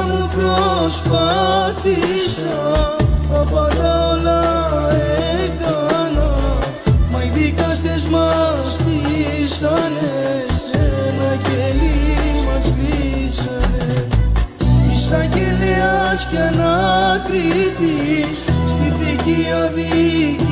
μου προσπάθησα, τα πάντα όλα έκανα, μα οι δικαστές μας στήσανε, σε ένα κελί μας κλείσανε. Εισαγγελέας και ανακρίτης στη δίκη αδίκη